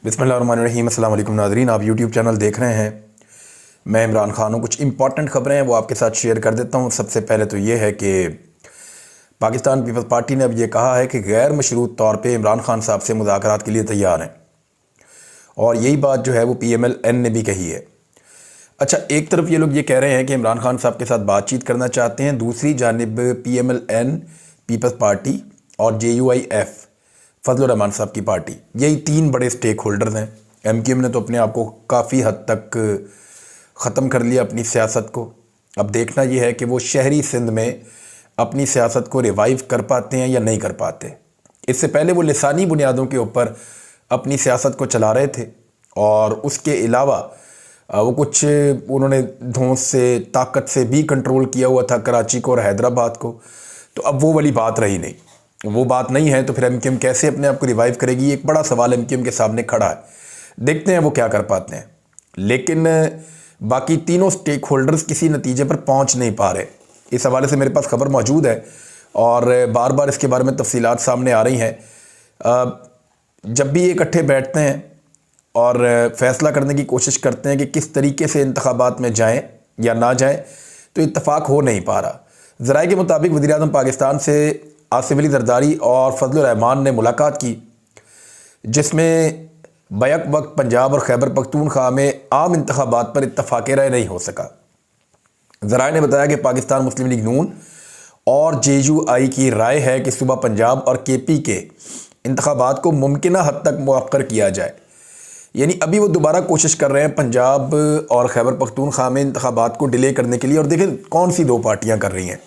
बिस्मिल्लाहिर्रहमानिर्रहीम। अस्सलाम वालेकुम नाज़रीन, आप यूट्यूब चैनल देख रहे हैं। मैं इमरान खान हूँ। कुछ इंपॉर्टेंट खबरें हैं वो आपके साथ शेयर कर देता हूँ। सबसे पहले तो ये है कि पाकिस्तान पीपल्स पार्टी ने अब ये कहा है कि गैर मशरूत तौर पे इमरान खान साहब से मुज़ाकरात के लिए तैयार हैं, और यही बात जो है वो PMLN ने भी कही है। अच्छा, एक तरफ ये लोग ये कह रहे हैं कि इमरान खान साहब के साथ बातचीत करना चाहते हैं, दूसरी जानिब PMLN पीपल्स पार्टी और JUIF फजल रहमान साहब की पार्टी, यही तीन बड़े स्टेक होल्डर्स हैं। MQM ने तो अपने आप को काफ़ी हद तक ख़त्म कर लिया अपनी सियासत को। अब देखना यह है कि वो शहरी सिंध में अपनी सियासत को रिवाइव कर पाते हैं या नहीं कर पाते। इससे पहले वो लिसानी बुनियादों के ऊपर अपनी सियासत को चला रहे थे, और उसके अलावा वो कुछ उन्होंने धौंस से, ताकत से भी कंट्रोल किया हुआ था कराची को और हैदराबाद को। तो अब वो वाली बात रही नहीं, वो बात नहीं है, तो फिर MQM कैसे अपने आप को रिवाइव करेगी? एक बड़ा सवाल MQM के सामने खड़ा है। देखते हैं वो क्या कर पाते हैं। लेकिन बाकी तीनों स्टेक होल्डर्स किसी नतीजे पर पहुंच नहीं पा रहे। इस हवाले से मेरे पास खबर मौजूद है और बार बार इसके बारे में तफसीलात सामने आ रही हैं। जब भी ये इकट्ठे बैठते हैं और फैसला करने की कोशिश करते हैं कि किस तरीके से इंतखाबात में जाएं या ना जाएं, तो इत्तफाक हो नहीं पा रहा। ज़राए के मुताबिक वज़ीर-ए-आज़म पाकिस्तान से आसिफ अली ज़रदारी और फजल रहमान ने मुलाकात की, जिसमें बैक वक्त पंजाब और खैबर पख्तूनख्वा में आम इंतखाबात पर इत्तफाक़ राय नहीं हो सका। ज़राए ने बताया कि पाकिस्तान मुस्लिम लीग नून और JUI की राय है कि सूबा पंजाब और KP के इंतखाबात को मुमकिना हद तक मुअक्कर किया जाए। यानी अभी वो दोबारा कोशिश कर रहे हैं पंजाब और खैबर पख्तूनख्वा में इंतखाबात को डिले करने के लिए। और देखें कौन सी दो पार्टियां कर रही हैं।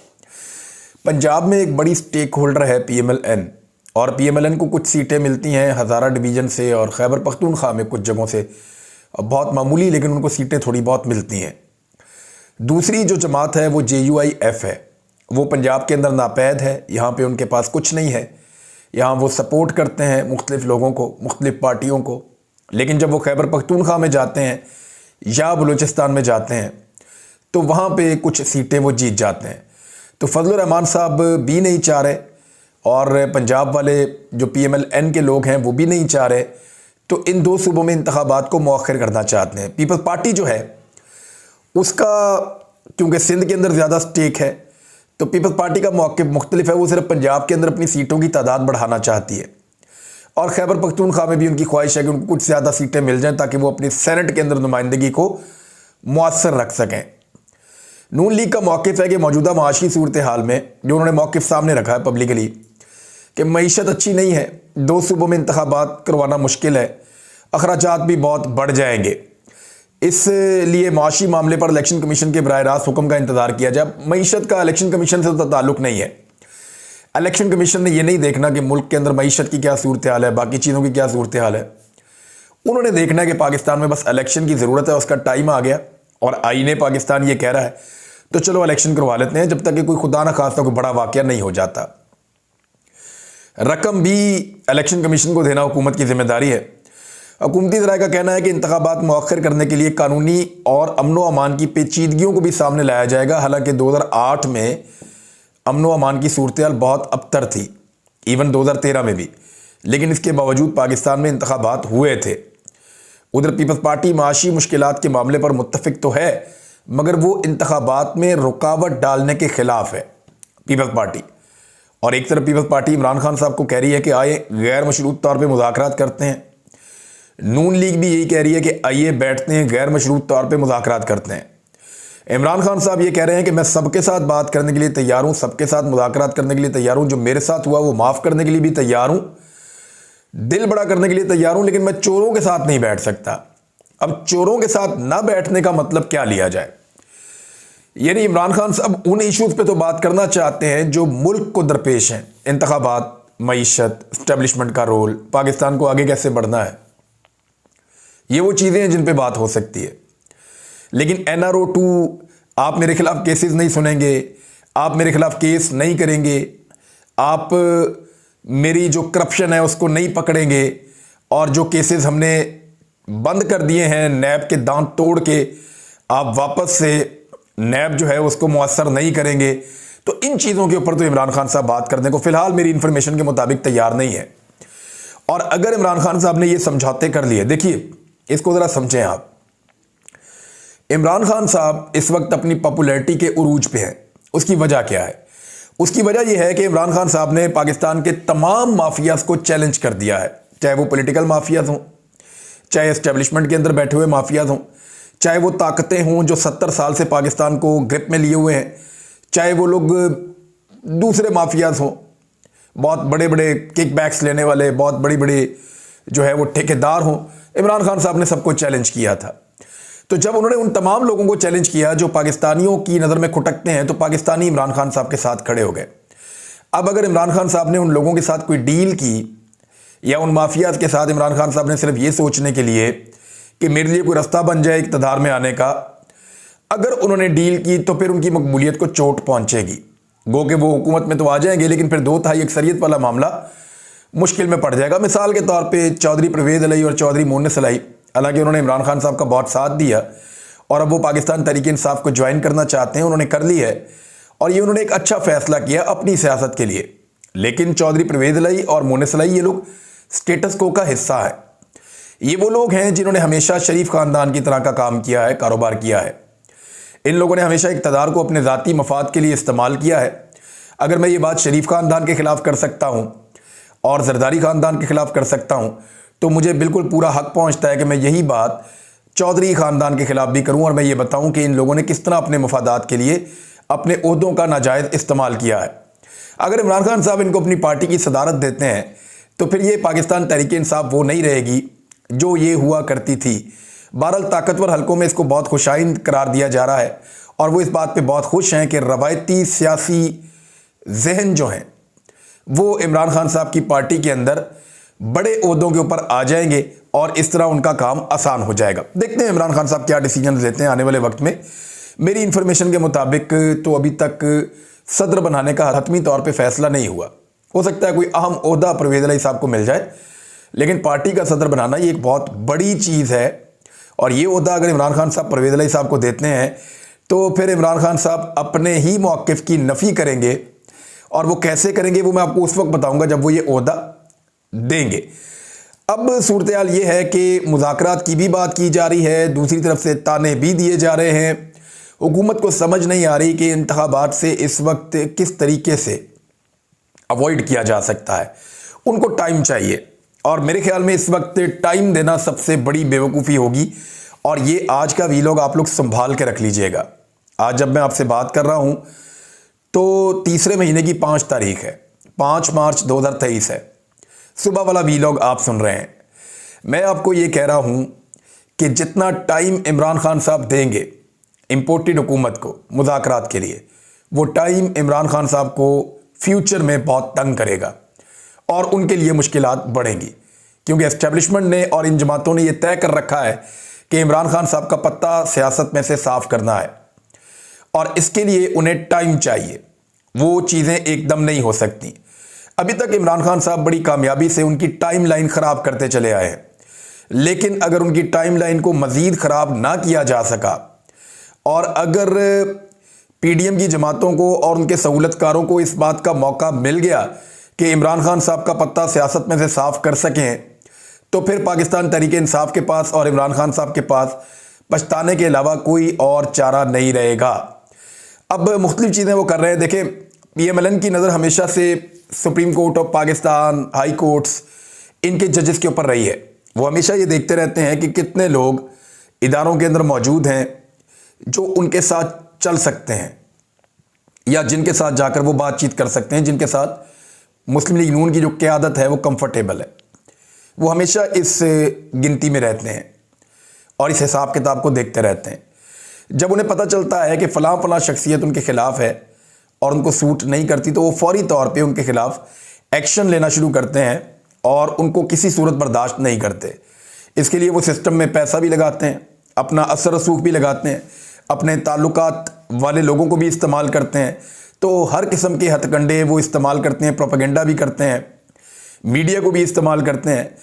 पंजाब में एक बड़ी स्टेक होल्डर है PMLN, और PMLN को कुछ सीटें मिलती हैं हज़ारा डिवीज़न से, और खैबर पख्तूनख्वा में कुछ जगहों से बहुत मामूली, लेकिन उनको सीटें थोड़ी बहुत मिलती हैं। दूसरी जो जमात है वो JUIF है। वो पंजाब के अंदर नापैद है, यहाँ पे उनके पास कुछ नहीं है। यहाँ वो सपोर्ट करते हैं मुख्तलिफ़ लोगों को, मुख्तलिफ़ पार्टियों को, लेकिन जब वो खैबर पख्तूनख्वा में जाते हैं या बलूचिस्तान में जाते हैं तो वहाँ पे कुछ सीटें वो जीत जाते हैं। तो फजल रहमान साहब भी नहीं चाह रहे, और पंजाब वाले जो PMLN के लोग हैं वो भी नहीं चाह रहे। तो इन दो सूबों में इंतखाबात को मौखर करना चाहते हैं। पीपल्स पार्टी जो है उसका, क्योंकि सिंध के अंदर ज़्यादा स्टेक है, तो पीपल्स पार्टी का मौक़िफ़ मुख्तलिफ है। वो सिर्फ पंजाब के अंदर अपनी सीटों की तादाद बढ़ाना चाहती है, और खैबर पख्तूनख्वा में भी उनकी ख्वाहिश है कि उनको कुछ ज़्यादा सीटें मिल जाएं ताकि वो अपनी सेनेट के अंदर नुमाइंदगी को मुअस्सर रख सकें। नून लीग का मौक़िफ़ है कि मौजूदा माशी सूरत हाल में, जो उन्होंने मौक़िफ़ सामने रखा है पब्लिकली, कि मईशत अच्छी नहीं है, दो सूबों में इंतखाबात करवाना मुश्किल है, अखराजात भी बहुत बढ़ जाएंगे, इसलिए माशी मामले पर इलेक्शन कमीशन के बराह रास्त हुक्म का इंतज़ार किया जाए। मईशत का इलेक्शन कमीशन से तो ताल्लुक़ नहीं है। इलेक्शन कमीशन ने यह नहीं देखना कि मुल्क के अंदर मईशत की क्या सूरत हाल है, बाकी चीज़ों की क्या सूरत हाल है। उन्होंने देखना है कि पाकिस्तान में बस इलेक्शन की ज़रूरत है, उसका टाइम आ गया और आईने पाकिस्तान ये कह रहा है, तो चलो इलेक्शन करवा लेते हैं, जब तक कि कोई खुदा न खास्ता कोई बड़ा वाक़या नहीं हो जाता। रकम भी इलेक्शन कमीशन को देना हुकूमत की जिम्मेदारी है। हुकूमती ज़राए का कहना है कि इंतखाबात मौखर करने के लिए कानूनी और अमनो अमान की पेचीदगियों को भी सामने लाया जाएगा। हालांकि 2008 में अमनो अमान की सूरत हाल बहुत अबतर थी, इवन 2013 में भी, लेकिन इसके बावजूद पाकिस्तान में इंतखाबात हुए थे। उधर पीपल्स पार्टी माशी मुश्किलात के मामले पर मुत्तफिक तो है, मगर वो इंतखाबात में रुकावट डालने के ख़िलाफ़ है पीपल्स पार्टी। और एक तरफ पीपल्स पार्टी इमरान खान साहब को कह रही है कि आए गैर मशरूत तौर पे मुज़ाकरात करते हैं। नून लीग भी यही कह रही है कि आइए बैठते हैं, गैर मशरूत तौर पे मुज़ाकरात करते हैं। इमरान खान साहब ये कह रहे हैं कि मैं सबके साथ बात करने के लिए तैयार हूँ, सबके साथ मुज़ाकरात करने के लिए तैयार हूँ, जो मेरे साथ हुआ वो माफ़ करने के लिए भी तैयार हूँ, दिल बड़ा करने के लिए तैयार हूँ, लेकिन मैं चोरों के साथ नहीं बैठ सकता। अब चोरों के साथ ना बैठने का मतलब क्या लिया जाए? यानी इमरान खान साहब उन इश्यूज़ पे तो बात करना चाहते हैं जो मुल्क को दरपेश हैं, इंतखाबात, मईशत, इस्टेब्लिशमेंट का रोल, पाकिस्तान को आगे कैसे बढ़ना है, ये वो चीज़ें हैं जिन पे बात हो सकती है। लेकिन NRO 2, आप मेरे खिलाफ केसेस नहीं सुनेंगे, आप मेरे खिलाफ केस नहीं करेंगे, आप मेरी जो करप्शन है उसको नहीं पकड़ेंगे, और जो केसेस हमने बंद कर दिए हैं नैब के दांत तोड़ के, आप वापस से नैब जो है उसको मुअस्सर नहीं करेंगे। तो इन चीज़ों के ऊपर तो इमरान खान साहब बात करने को फ़िलहाल मेरी इन्फॉर्मेशन के मुताबिक तैयार नहीं है। और अगर इमरान खान साहब ने ये समझौते कर लिए, देखिए इसको ज़रा समझें आप, इमरान खान साहब इस वक्त अपनी पॉपुलैरिटी के उरूज पे हैं। उसकी वजह क्या है? उसकी वजह यह है कि इमरान खान साहब ने पाकिस्तान के तमाम माफियाज को चैलेंज कर दिया है, चाहे वो पॉलिटिकल माफियाज हों, चाहे एस्टेब्लिशमेंट के अंदर बैठे हुए माफियाज हों, चाहे वो ताकतें हों जो 70 साल से पाकिस्तान को ग्रिप में लिए हुए हैं, चाहे वो लोग दूसरे माफियाज हों, बहुत बड़े बड़े किकबैक्स लेने वाले, बहुत बड़ी बड़ी जो है वो ठेकेदार हों। इमरान खान साहब ने सबको चैलेंज किया था। तो जब उन्होंने उन तमाम लोगों को चैलेंज किया जो पाकिस्तानियों की नज़र में खुटकते हैं, तो पाकिस्तानी इमरान खान साहब के साथ खड़े हो गए। अब अगर इमरान खान साहब ने उन लोगों के साथ कोई डील की, या उन माफियाज के साथ इमरान खान साहब ने सिर्फ ये सोचने के लिए कि मेरे लिए कोई रास्ता बन जाए इक़्तिदार में आने का, अगर उन्होंने डील की तो फिर उनकी मकबूलियत को चोट पहुंचेगी। गो कि वो हुकूमत में तो आ जाएंगे, लेकिन फिर 2/3 अक्सरियत वाला मामला मुश्किल में पड़ जाएगा। मिसाल के तौर पे चौधरी परवेज़ अलई और चौधरी मोनिस अलई, हालांकि उन्होंने इमरान खान साहब का बहुत साथ दिया और अब वो पाकिस्तान तहरीक इंसाफ को ज्वाइन करना चाहते हैं, उन्होंने कर ली है और ये उन्होंने एक अच्छा फैसला किया अपनी सियासत के लिए। लेकिन चौधरी परवेज़ अलई और मोनिस अलई ये लोग स्टेटस को का हिस्सा है। ये वो लोग हैं जिन्होंने हमेशा शरीफ ख़ानदान की तरह का काम किया है, कारोबार किया है। इन लोगों ने हमेशा इक़्तिदार को अपने ज़ाती मफाद के लिए इस्तेमाल किया है। अगर मैं ये बात शरीफ ख़ानदान के ख़िलाफ़ कर सकता हूँ और ज़रदारी ख़ानदान के ख़िलाफ़ कर सकता हूँ, तो मुझे बिल्कुल पूरा हक पहुँचता है कि मैं यही बात चौधरी ख़ानदान के ख़िलाफ़ भी करूँ और मैं ये बताऊँ कि इन लोगों ने किस तरह अपने मफादात के लिए अपने ओहदों का नाजायज़ इस्तेमाल किया है। अगर इमरान खान साहब इनको अपनी पार्टी की सदारत देते हैं तो फिर ये पाकिस्तान तहरीक इंसाफ वो नहीं रहेगी जो ये हुआ करती थी। बहरहाल ताकतवर हलकों में इसको बहुत खुशाइंद करार दिया जा रहा है और वो इस बात पे बहुत खुश हैं कि रवायती सियासी जहन जो हैं वो इमरान खान साहब की पार्टी के अंदर बड़े ओहदों के ऊपर आ जाएंगे और इस तरह उनका काम आसान हो जाएगा। देखते हैं इमरान खान साहब क्या डिसीजन लेते हैं आने वाले वक्त में। मेरी इन्फॉर्मेशन के मुताबिक तो अभी तक सदर बनाने का हतमी तौर पे फैसला नहीं हुआ। हो सकता है कोई अहम ओहदा परवेज़ अलई साहब को मिल जाए, लेकिन पार्टी का सदर बनाना ये एक बहुत बड़ी चीज़ है और ये ओहदा अगर इमरान खान साहब परवेज़ अलई साहब को देते हैं तो फिर इमरान खान साहब अपने ही मौक़िफ़ की नफ़ी करेंगे और वो कैसे करेंगे वो मैं आपको उस वक्त बताऊंगा जब वो ये ओहदा देंगे। अब सूरत हाल ये है कि मुज़ाकरात की भी बात की जा रही है, दूसरी तरफ से ताने भी दिए जा रहे हैं। हुकूमत को समझ नहीं आ रही कि इंतखाबात से इस वक्त किस तरीके से अवॉइड किया जा सकता है। उनको टाइम चाहिए और मेरे ख्याल में इस वक्त टाइम देना सबसे बड़ी बेवकूफ़ी होगी और ये आज का वीलॉग आप लोग संभाल के रख लीजिएगा। आज जब मैं आपसे बात कर रहा हूँ तो तीसरे महीने की 5 तारीख है, 5 मार्च 2023 है। सुबह वाला वीलॉग आप सुन रहे हैं। मैं आपको ये कह रहा हूँ कि जितना टाइम इमरान खान साहब देंगे इम्पोर्टेड हुकूमत को मुज़ाकरात के लिए, वो टाइम इमरान खान साहब को फ्यूचर में बहुत तंग करेगा और उनके लिए मुश्किलात बढ़ेंगी, क्योंकि एस्टेब्लिशमेंट ने और इन जमातों ने यह तय कर रखा है कि इमरान खान साहब का पत्ता सियासत में से साफ करना है और इसके लिए उन्हें टाइम चाहिए। वो चीज़ें एकदम नहीं हो सकती। अभी तक इमरान खान साहब बड़ी कामयाबी से उनकी टाइम लाइन ख़राब करते चले आए हैं, लेकिन अगर उनकी टाइम लाइन को मज़ीद ख़राब ना किया जा सका और अगर पीडीएम की जमातों को और उनके सहूलतकारों को इस बात का मौका मिल गया कि इमरान खान साहब का पत्ता सियासत में से साफ कर सकें, तो फिर पाकिस्तान तहरीक इंसाफ के पास और इमरान खान साहब के पास पछताने के अलावा कोई और चारा नहीं रहेगा। अब मुख्तलिफ चीज़ें वो कर रहे हैं। देखें, PMLN की नज़र हमेशा से supreme court of Pakistan, high courts, इनके जजेस के ऊपर रही है। वो हमेशा ये देखते रहते हैं कि कितने लोग इदारों के अंदर मौजूद हैं जो उनके साथ चल सकते हैं या जिनके साथ जाकर वो बातचीत कर सकते हैं, जिनके साथ मुस्लिम लीग नून की जो क़यादत है वो कंफर्टेबल है। वो हमेशा इस गिनती में रहते हैं और इस हिसाब किताब को देखते रहते हैं। जब उन्हें पता चलता है कि फ़लाँ फ़लाँ शख्सियत उनके ख़िलाफ़ है और उनको सूट नहीं करती, तो वो फौरी तौर पे उनके ख़िलाफ़ एक्शन लेना शुरू करते हैं और उनको किसी सूरत बर्दाश्त नहीं करते। इसके लिए वो सिस्टम में पैसा भी लगाते हैं, अपना असर रसूख भी लगाते हैं, अपने ताल्लुकात वाले लोगों को भी इस्तेमाल करते हैं। तो हर किस्म के हथकंडे वो इस्तेमाल करते हैं, प्रोपेगेंडा भी करते हैं, मीडिया को भी इस्तेमाल करते हैं।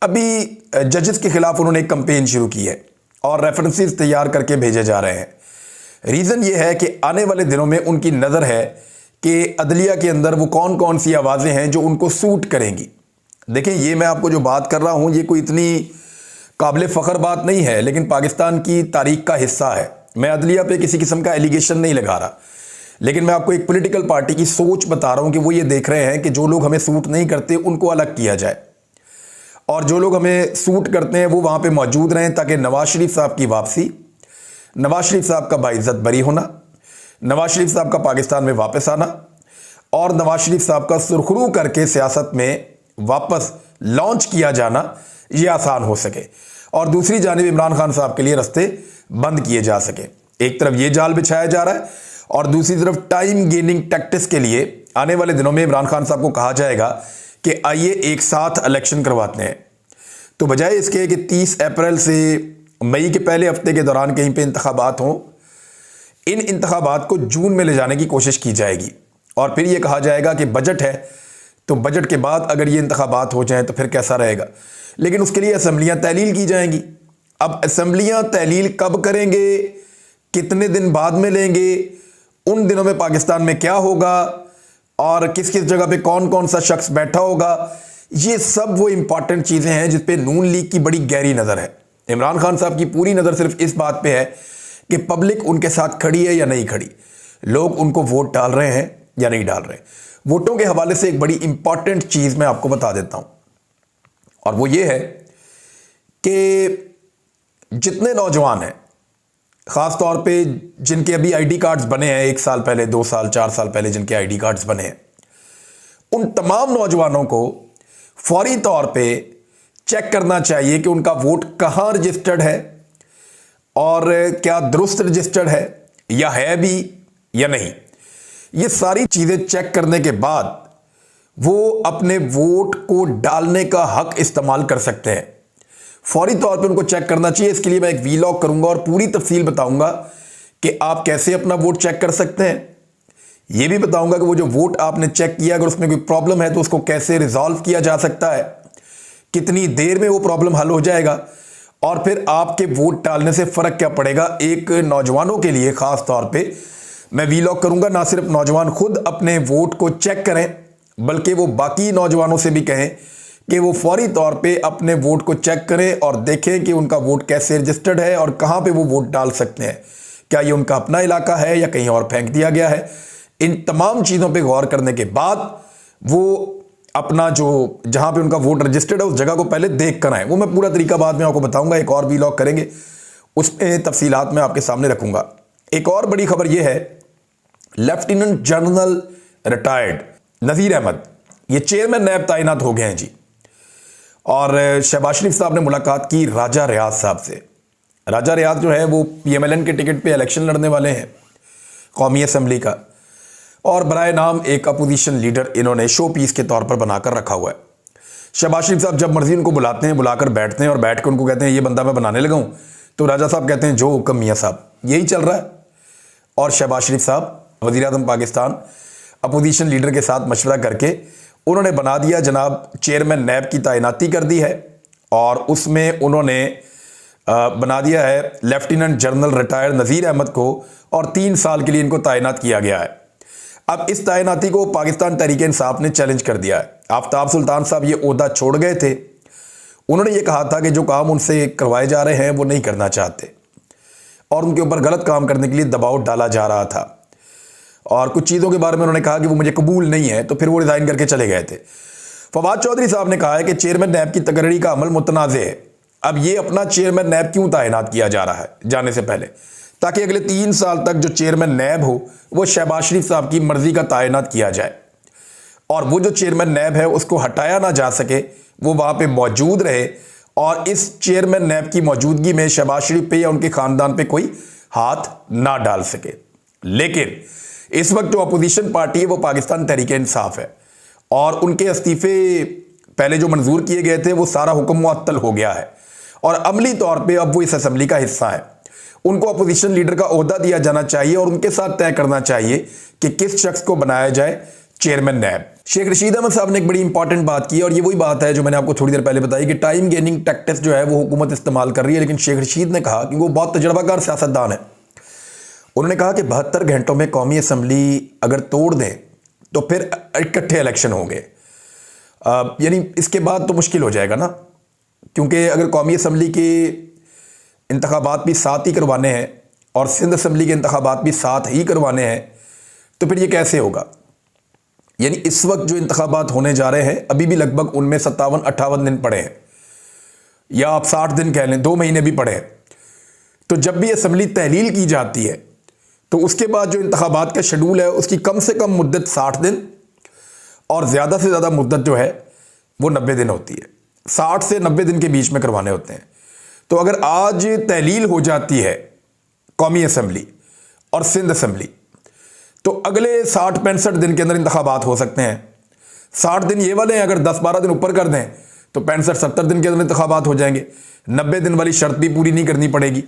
अभी जजेस के ख़िलाफ़ उन्होंने एक कंपेन शुरू की है और रेफरेंसेस तैयार करके भेजे जा रहे हैं। रीज़न ये है कि आने वाले दिनों में उनकी नज़र है कि अदलिया के अंदर वो कौन कौन सी आवाज़ें हैं जो उनको सूट करेंगी। देखें, ये मैं आपको जो बात कर रहा हूँ ये कोई इतनी काबिल फ़ख्र बात नहीं है, लेकिन पाकिस्तान की तारीख का हिस्सा है। मैं अदलिया पे किसी किस्म का एलिगेशन नहीं लगा रहा, लेकिन मैं आपको एक पॉलिटिकल पार्टी की सोच बता रहा हूँ कि वो ये देख रहे हैं कि जो लोग हमें सूट नहीं करते उनको अलग किया जाए, और जो लोग हमें सूट करते हैं वो वहाँ पे मौजूद रहें, ताकि नवाज शरीफ साहब की वापसी, नवाज शरीफ साहब का बाइज्जत बरी होना, नवाज शरीफ साहब का पाकिस्तान में वापस आना और नवाज शरीफ साहब का सुरखरू करके सियासत में वापस लॉन्च किया जाना ये आसान हो सके, और दूसरी जानिब इमरान खान साहब के लिए रास्ते बंद किए जा सके। एक तरफ ये जाल बिछाया जा रहा है और दूसरी तरफ टाइम गेनिंग टैक्टिक्स के लिए आने वाले दिनों में इमरान खान साहब को कहा जाएगा कि आइए एक साथ इलेक्शन करवाते हैं। तो बजाय इसके कि 30 अप्रैल से मई के पहले हफ्ते के दौरान कहीं पे इंतखाबात हों, इन इंतखाबात को जून में ले जाने की कोशिश की जाएगी और फिर ये कहा जाएगा कि बजट है, तो बजट के बाद अगर ये इंतखाबात हो जाएं तो फिर कैसा रहेगा। लेकिन उसके लिए असम्बलियाँ तहलील की जाएंगी। अब असम्बलियाँ तहलील कब करेंगे, कितने दिन बाद में लेंगे, उन दिनों में पाकिस्तान में क्या होगा और किस किस जगह पे कौन कौन सा शख्स बैठा होगा, ये सब वो इंपॉर्टेंट चीज़ें हैं जिस पे नून लीग की बड़ी गहरी नज़र है। इमरान खान साहब की पूरी नज़र सिर्फ इस बात पे है कि पब्लिक उनके साथ खड़ी है या नहीं खड़ी, लोग उनको वोट डाल रहे हैं या नहीं डाल रहे। वोटों के हवाले से एक बड़ी इंपॉर्टेंट चीज़ मैं आपको बता देता हूं, और वो ये है कि जितने नौजवान हैं, ख़ास तौर पे जिनके अभी आईडी कार्ड्स बने हैं, 1 साल पहले, 2 साल, 4 साल पहले जिनके आईडी कार्ड्स बने हैं, उन तमाम नौजवानों को फौरी तौर पे चेक करना चाहिए कि उनका वोट कहाँ रजिस्टर्ड है और क्या दुरुस्त रजिस्टर्ड है या है भी या नहीं। ये सारी चीज़ें चेक करने के बाद वो अपने वोट को डालने का हक इस्तेमाल कर सकते हैं। फौरी तौर पे उनको चेक करना चाहिए। इसके लिए मैं एक वीलॉग करूंगा और पूरी तफसील बताऊंगा कि आप कैसे अपना वोट चेक कर सकते हैं। ये भी बताऊंगा कि वो जो वोट आपने चेक किया, अगर उसमें कोई प्रॉब्लम है तो उसको कैसे रिजॉल्व किया जा सकता है, कितनी देर में वो प्रॉब्लम हल हो जाएगा, और फिर आपके वोट डालने से फ़र्क क्या पड़ेगा। एक नौजवानों के लिए ख़ास तौर पे मैं वीलॉग करूंगा। ना सिर्फ नौजवान खुद अपने वोट को चेक करें, बल्कि वो बाकी नौजवानों से भी कहें कि वो फौरी तौर पे अपने वोट को चेक करें और देखें कि उनका वोट कैसे रजिस्टर्ड है और कहाँ पे वो वोट डाल सकते हैं। क्या ये उनका अपना इलाका है या कहीं और फेंक दिया गया है। इन तमाम चीज़ों पे गौर करने के बाद वो अपना जो जहाँ पे उनका वोट रजिस्टर्ड है उस जगह को पहले देख कर आए। वो मैं पूरा तरीका बाद में आपको बताऊंगा, एक और वीलॉग करेंगे, उसमें तफसीलात मैं आपके सामने रखूंगा। एक और बड़ी खबर यह है, लेफ्टिनेंट जनरल रिटायर्ड नज़ीर अहमद ये चेयरमैन नैब तैनात हो गए हैं जी। और शहबाज शरीफ साहब ने मुलाकात की राजा रियाज साहब से। राजा रियाज जो है वो PMLN के टिकट पे इलेक्शन लड़ने वाले हैं कौमी असम्बली का, और बराए नाम एक अपोजिशन लीडर इन्होंने शो पीस के तौर पर बनाकर रखा हुआ है। शहबाज शरीफ साहब जब मर्जी उनको बुलाते हैं, बुलाकर बैठते हैं और बैठ कर उनको कहते हैं ये बंदा मैं बनाने लगा हूँ, तो राजा साहब कहते हैं जो हुक्म मियाँ साहब। यही चल रहा है। और शहबाज शरीफ साहब वज़ीर आज़म पाकिस्तान अपोजिशन लीडर के साथ मशवरा करके उन्होंने बना दिया, जनाब चेयरमैन नैब की तैनाती कर दी है, और उसमें उन्होंने बना दिया है लेफ्टिनेंट जनरल रिटायर्ड नज़ीर अहमद को, और 3 साल के लिए इनको तैनात किया गया है। अब इस तैनाती को पाकिस्तान तहरीक इंसाफ ने चैलेंज कर दिया है। आफ्ताब सुल्तान साहब ये ओहदा छोड़ गए थे। उन्होंने ये कहा था कि जो काम उनसे करवाए जा रहे हैं वो नहीं करना चाहते, और उनके ऊपर गलत काम करने के लिए दबाव डाला जा रहा था, और कुछ चीज़ों के बारे में उन्होंने कहा कि वो मुझे कबूल नहीं है, तो फिर वो रिज़ाइन करके चले गए थे। फवाद चौधरी साहब ने कहा है कि चेयरमैन नैब की तकर्री का अमल मुतनाज़ है। अब ये अपना चेयरमैन नैब क्यों तैनात किया जा रहा है जाने से पहले, ताकि अगले 3 साल तक जो चेयरमैन नैब हो वो शहबाज शरीफ साहब की मर्जी का तैनात किया जाए, और वो जो चेयरमैन नैब है उसको हटाया ना जा सके, वो वहाँ पर मौजूद रहे, और इस चेयरमैन नैब की मौजूदगी में शहबाज शरीफ पे या उनके ख़ानदान पे कोई हाथ ना डाल सके। लेकिन इस वक्त जो अपोजिशन पार्टी है वो पाकिस्तान तहरीक इंसाफ है, और उनके इस्तीफे पहले जो मंजूर किए गए थे वो सारा हुक्म मुअत्तल हो गया है, और अमली तौर पे अब वो इस असम्बली का हिस्सा है। उनको अपोजिशन लीडर का ओहदा दिया जाना चाहिए और उनके साथ तय करना चाहिए कि किस शख्स को बनाया जाए चेयरमैन नैब। शेख रशीद अहमद साहब ने एक बड़ी इंपॉर्टेंट बात की, और ये वही बात है जो मैंने आपको थोड़ी देर पहले बताई कि टाइम गेनिंग टैक्टिक्स जो है वो हुकूमत इस्तेमाल कर रही है। लेकिन शेख रशीद ने कहा कि वो बहुत तजर्बाकार सियासतदान है। उन्होंने कहा कि 72 घंटों में कौमी असम्बली अगर तोड़ दें तो फिर इकट्ठे इलेक्शन होंगे, यानी इसके बाद तो मुश्किल हो जाएगा ना, क्योंकि अगर कौमी असम्बली के इंतखाबात भी साथ ही करवाने हैं और सिंध असम्बली के इंतखाबात भी साथ ही करवाने हैं तो फिर ये कैसे होगा। यानी इस वक्त जो इंतखाबात होने जा रहे हैं अभी भी लगभग उनमें 57-58 दिन पड़े हैं, या आप 60 दिन कह लें, 2 महीने भी पड़े हैं। तो जब भी असम्बली तहलील की जाती है तो उसके बाद जो इंतखाबात का शेड्यूल है उसकी कम से कम मुद्दत 60 दिन और ज़्यादा से ज़्यादा मुद्दत जो है वो 90 दिन होती है। 60 से 90 दिन के बीच में करवाने होते हैं। तो अगर आज तहलील हो जाती है कौमी असम्बली और सिंध असम्बली तो अगले 60-65 दिन के अंदर इंतखाबात हो सकते हैं। 60 दिन ये वाले हैं, अगर 10-12 दिन ऊपर कर दें तो 65-70 दिन के अंदर इंतखाबात हो जाएंगे। 90 दिन वाली शर्त भी पूरी नहीं करनी पड़ेगी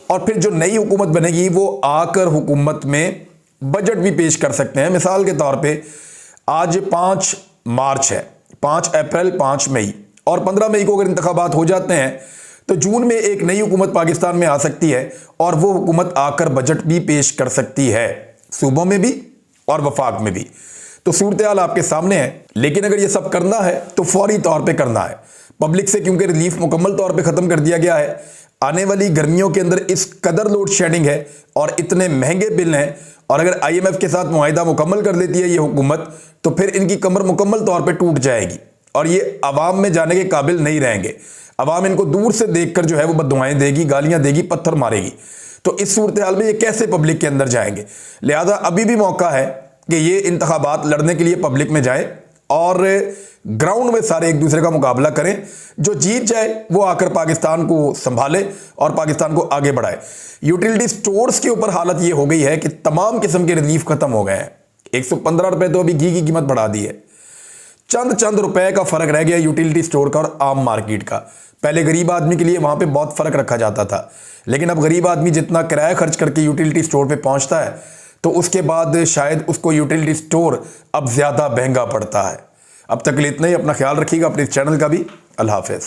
और फिर जो नई हुकूमत बनेगी वो आकर हुकूमत में बजट भी पेश कर सकते हैं। मिसाल के तौर पे आज 5 मार्च है, 5 अप्रैल, 5 मई और 15 मई को अगर इंतखाबात हो जाते हैं तो जून में एक नई हुकूमत पाकिस्तान में आ सकती है और वो हुकूमत आकर बजट भी पेश कर सकती है, सूबों में भी और वफाक में भी। तो सूरत हाल आपके सामने है, लेकिन अगर ये सब करना है तो फौरी तौर पे करना है। पब्लिक से क्योंकि रिलीफ मुकम्मल तौर पे ख़त्म कर दिया गया है, आने वाली गर्मियों के अंदर इस कदर लोड शेडिंग है और इतने महंगे बिल हैं, और अगर IMF के साथ मुआहिदा मुकम्मल कर लेती है ये हुकूमत तो फिर इनकी कमर मुकम्मल तौर पे टूट जाएगी और ये आवाम में जाने के काबिल नहीं रहेंगे। आवाम इनको दूर से देखकर जो है वो बद्दुआएं देगी, गालियां देगी, पत्थर मारेगी। तो इस सूरत हाल में ये कैसे पब्लिक के अंदर जाएंगे। लिहाजा अभी भी मौका है कि ये इंतखाबात लड़ने के लिए पब्लिक में जाए और ग्राउंड में सारे एक दूसरे का मुकाबला करें। जो जीत जाए वो आकर पाकिस्तान को संभाले और पाकिस्तान को आगे बढ़ाए। यूटिलिटी स्टोर्स के ऊपर हालत ये हो गई है कि तमाम किस्म के रिलीफ खत्म हो गए हैं। 115 रुपए तो अभी घी की कीमत बढ़ा दी है। चंद रुपए का फर्क रह गया यूटिलिटी स्टोर का और आम मार्केट का। पहले गरीब आदमी के लिए वहां पे बहुत फर्क रखा जाता था, लेकिन अब गरीब आदमी जितना किराया खर्च करके यूटिलिटी स्टोर पे पहुंचता है तो उसके बाद शायद उसको यूटिलिटी स्टोर अब ज्यादा महंगा पड़ता है। अब तक इतना ही। अपना ख्याल रखिएगा, अपने इस चैनल का भी। अल्लाह हाफिज।